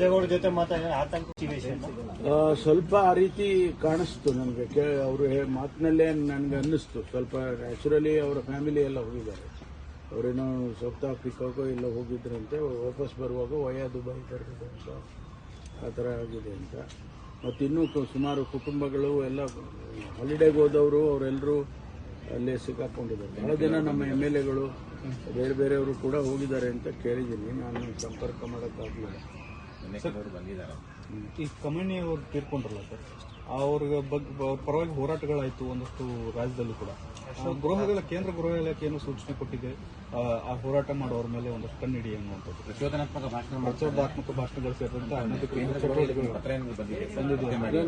ದೇವೇಗೌಡ ಜೊತೆ ಮಾತಾಡಿದ್ರೆ ಆತಂಕ ಸ್ವಲ್ಪ ಆ ರೀತಿ ಕಾಣಿಸ್ತು ನನಗೆ. ಅವರು ಮಾತಿನಲ್ಲೇ ನನಗೆ ಅನ್ನಿಸ್ತು. ಸ್ವಲ್ಪ ನ್ಯಾಚುರಲಿ ಅವರ ಫ್ಯಾಮಿಲಿ ಎಲ್ಲ ಹೋಗಿದ್ದಾರೆ. ಅವರೇನೋ ಸೌತ್ ಆಫ್ರಿಕಾಗೋ ಎಲ್ಲ ಹೋಗಿದ್ರಂತೆ. ವಾಪಸ್ ಬರುವಾಗ ವಯಾ ದುಬೈ ಬರ್ತದೆ ಅಂತ ಆ ಥರ ಆಗಿದೆ ಅಂತ. ಮತ್ತು ಇನ್ನೂ ಸುಮಾರು ಕುಟುಂಬಗಳು ಎಲ್ಲ ಹಾಲಿಡೇಗೆ ಹೋದವರು ಅವರೆಲ್ಲರೂ ಅಲ್ಲೇ ಸಿಕ್ಕಾಕೊಂಡಿದ್ದಾರೆ. ಬಹಳ ಜನ ನಮ್ಮ MLAಗಳು ಬೇರೆ ಬೇರೆಯವರು ಕೂಡ ಹೋಗಿದ್ದಾರೆ ಅಂತ ಕೇಳಿದ್ದೀನಿ. ನಾನು ಸಂಪರ್ಕ ಮಾಡೋಕ್ಕಾಗಲಿಲ್ಲ. ಈ ಕಮಣ್ಣಿ ಅವರು ತೀರ್ಕೊಂಡ್ರಲ್ಲ ಸರ್, ಅವ್ರ ಪರವಾಗಿ ಹೋರಾಟಗಳಾಯಿತು ಒಂದಷ್ಟು ರಾಜ್ಯದಲ್ಲೂ ಕೂಡ. ಗೃಹಗಳ ಕೇಂದ್ರ ಗೃಹ ಇಲಾಖೆಯನ್ನು ಸೂಚನೆ ಕೊಟ್ಟಿದೆ ಆ ಹೋರಾಟ ಮಾಡೋರ ಮೇಲೆ ಒಂದಷ್ಟು ಕಣ್ಣಿಡಿ ಅನ್ನುವಂಥದ್ದು. ಪ್ರಚೋದನಾತ್ಮಕ ಭಾಷಣಗಳು ಸೇರಿದಂತೆ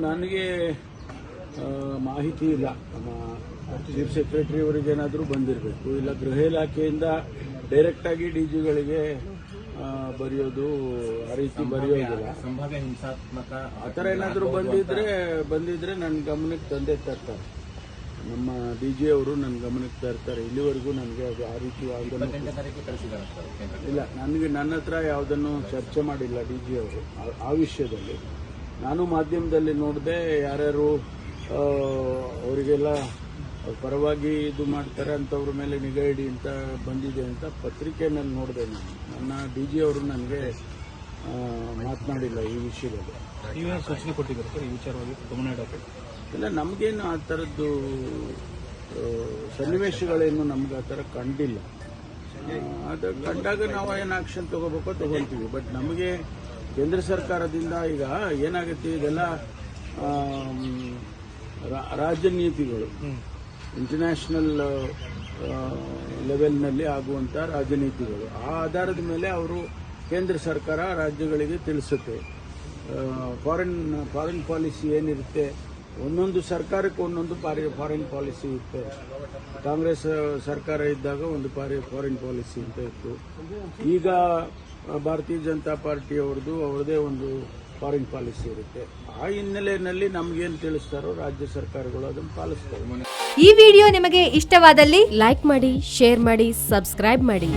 ನನಗೆ ಮಾಹಿತಿ ಇಲ್ಲ. ಚೀಫ್ ಸೆಕ್ರೆಟರಿ ಅವರಿಗೆ ಏನಾದರೂ ಬಂದಿರಬೇಕು, ಇಲ್ಲ ಗೃಹ ಇಲಾಖೆಯಿಂದ ಡೈರೆಕ್ಟ್ ಆಗಿ DGಗಳಿಗೆ ಬರೆಯೋದು ಆ ರೀತಿ ಬರೆಯೋದಿಲ್ಲ. ಸಂಭಾವ್ಯ ಹಿಂಸಾತ್ಮಕ ಆ ಥರ ಏನಾದರೂ ಬಂದಿದ್ರೆ ನನ್ನ ಗಮನಕ್ಕೆ ತಂದೆ ತರ್ತಾರೆ. ನಮ್ಮ DG ಅವರು ನನ್ನ ಗಮನಕ್ಕೆ ತರ್ತಾರೆ. ಇಲ್ಲಿವರೆಗೂ ನನಗೆ ಅದು ಆ ರೀತಿ ಇಲ್ಲ. ನನ್ನ ಹತ್ರ ಯಾವುದನ್ನು ಚರ್ಚೆ ಮಾಡಿಲ್ಲ DG ಅವರು ಆ ವಿಷಯದಲ್ಲಿ. ನಾನು ಮಾಧ್ಯಮದಲ್ಲಿ ನೋಡಿದೆ, ಯಾರ್ಯಾರು ಅವರಿಗೆಲ್ಲ ಪರವಾಗಿ ಇದು ಮಾಡ್ತಾರೆ ಅಂತವ್ರ ಮೇಲೆ ನಿಗಾ ಇಡಿ ಅಂತ ಬಂದಿದೆ ಅಂತ ಪತ್ರಿಕೆಯಲ್ಲಿ ನೋಡಿದೆ. ನನ್ನ DG ಅವರು ನನಗೆ ಮಾತನಾಡಿಲ್ಲ ಈ ವಿಷಯದಲ್ಲಿ. ನೀವೇನು ಸೂಚನೆ ಕೊಟ್ಟಿದ್ದಾರೆ ಸರ್ ಈ ವಿಚಾರವಾಗಿ ಗಮನ ಇಡೋಕ್ಕೆ? ಇಲ್ಲ, ನಮಗೇನು ಆ ಥರದ್ದು ಸನ್ನಿವೇಶಗಳೇನು ನಮ್ಗೆ ಆ ಥರ ಕಂಡಿಲ್ಲ. ಅದು ಕಂಡಾಗ ನಾವು ಏನು ಆಕ್ಷನ್ ತಗೋಬೇಕೋ ತಗೊಳ್ತೀವಿ. ಬಟ್ ನಮಗೆ ಕೇಂದ್ರ ಸರ್ಕಾರದಿಂದ ಈಗ ಏನಾಗುತ್ತೆ, ಇದೆಲ್ಲ ರಾಜನೀತಿಗಳು ಇಂಟರ್ನ್ಯಾಷನಲ್ ಲೆವೆಲ್ನಲ್ಲಿ ಆಗುವಂಥ ರಾಜನೀತಿಗಳು. ಆ ಆಧಾರದ ಮೇಲೆ ಅವರು ಕೇಂದ್ರ ಸರ್ಕಾರ ರಾಜ್ಯಗಳಿಗೆ ತಿಳಿಸುತ್ತೆ. ಫಾರಿನ್ ಪಾಲಿಸಿ ಏನಿರುತ್ತೆ, ಒಂದೊಂದು ಸರ್ಕಾರಕ್ಕೆ ಒಂದೊಂದು ಫಾರಿನ್ ಪಾಲಿಸಿ ಇರುತ್ತೆ. ಕಾಂಗ್ರೆಸ್ ಸರ್ಕಾರ ಇದ್ದಾಗ ಒಂದು ಫಾರಿನ್ ಪಾಲಿಸಿ ಅಂತ ಇತ್ತು. ಈಗ ಭಾರತೀಯ ಜನತಾ ಪಾರ್ಟಿ ಅವ್ರದ್ದೇ ಒಂದು ಫಾರಿನ್ ಪಾಲಿಸಿ ಇರುತ್ತೆ. ಆ ಹಿನ್ನೆಲೆಯಲ್ಲಿ ನಮ್ಗೇನು ತಿಳಿಸ್ತಾರೋ ರಾಜ್ಯ ಸರ್ಕಾರಗಳು ಅದನ್ನು ಪಾಲಿಸ್ತಾರೆ. ಈ ವಿಡಿಯೋ ನಿಮಗೆ ಇಷ್ಟವಾದಲ್ಲಿ ಲೈಕ್ ಮಾಡಿ, ಶೇರ್ ಮಾಡಿ, ಸಬ್ಸ್ಕ್ರೈಬ್ ಮಾಡಿ.